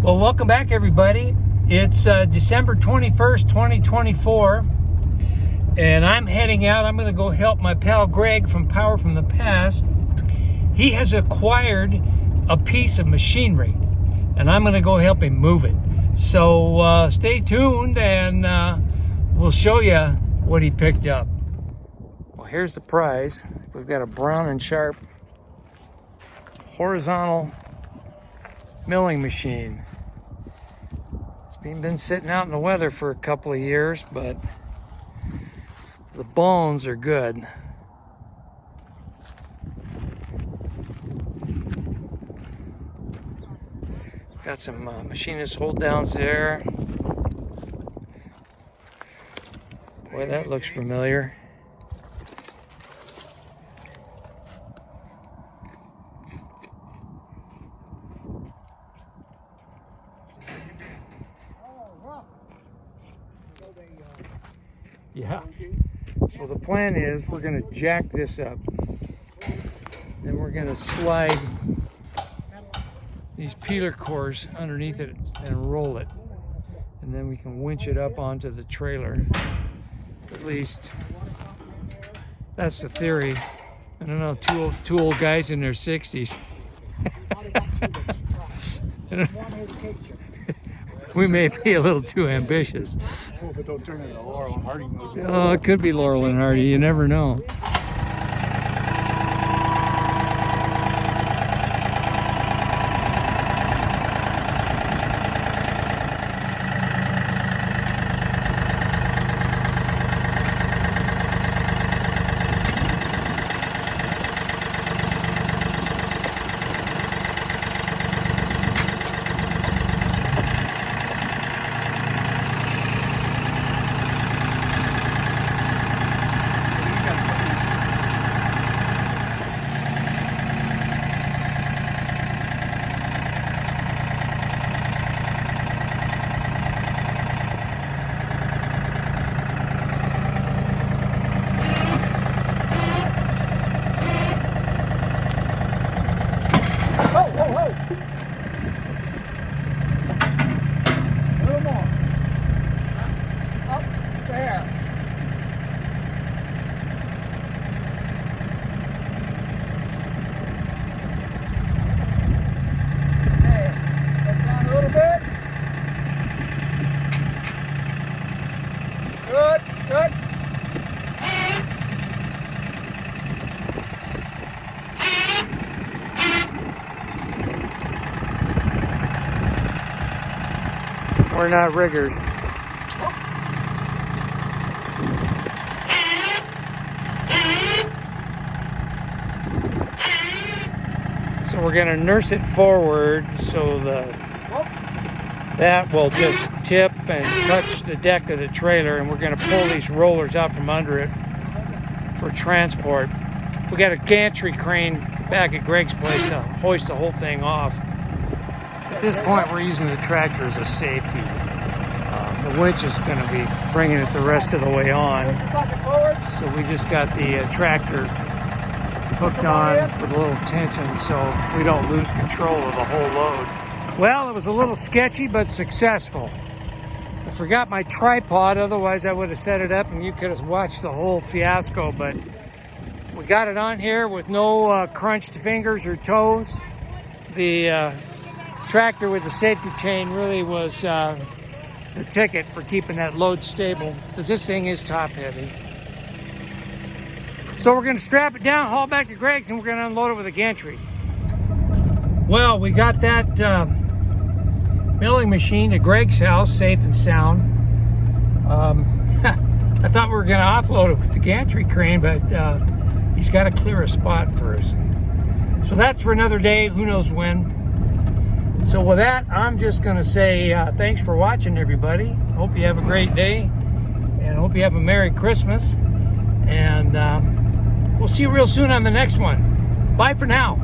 Well, welcome back, everybody. It's December 21st, 2024, and I'm heading out. I'm going to go help my pal Greg from Power from the Past. He has acquired a piece of machinery, and I'm going to go help him move it. So stay tuned, and we'll show you what he picked up. Well, here's the prize. We've got a Brown and Sharpe horizontal milling machine. It's been sitting out in the weather for a couple of years, but the bones are good. Got some machinist hold downs there. Boy, that looks familiar. Yeah. So the plan is we're going to jack this up. Then we're going to slide these peeler cores underneath it and roll it. And then we can winch it up onto the trailer. At least that's the theory. I don't know, two old guys in their 60s. We may be a little too ambitious. Oh, but don't turn into a Laurel and Hardy movie. Oh, it could be Laurel and Hardy. You never know. Good. We're not riggers. So we're going to nurse it forward so that will just tip and touch the deck of the trailer, and we're going to pull these rollers out from under it for transport. We got a gantry crane back at Greg's place to hoist the whole thing off. At this point, we're using the tractor as a safety. The winch is going to be bringing it the rest of the way on. So we just got the tractor hooked on with a little tension so we don't lose control of the whole load. Well, it was a little sketchy, but successful. I forgot my tripod, otherwise I would have set it up and you could have watched the whole fiasco, but we got it on here with no crunched fingers or toes. The tractor with the safety chain really was the ticket for keeping that load stable, because this thing is top heavy. So we're going to strap it down, haul back to Greg's, and we're going to unload it with a gantry. Well, we got that milling machine to Greg's house, safe and sound. I thought we were going to offload it with the gantry crane, but he's got to clear a spot first. So that's for another day, who knows when. So with that, I'm just going to say thanks for watching, everybody. Hope you have a great day, and hope you have a Merry Christmas. And we'll see you real soon on the next one. Bye for now.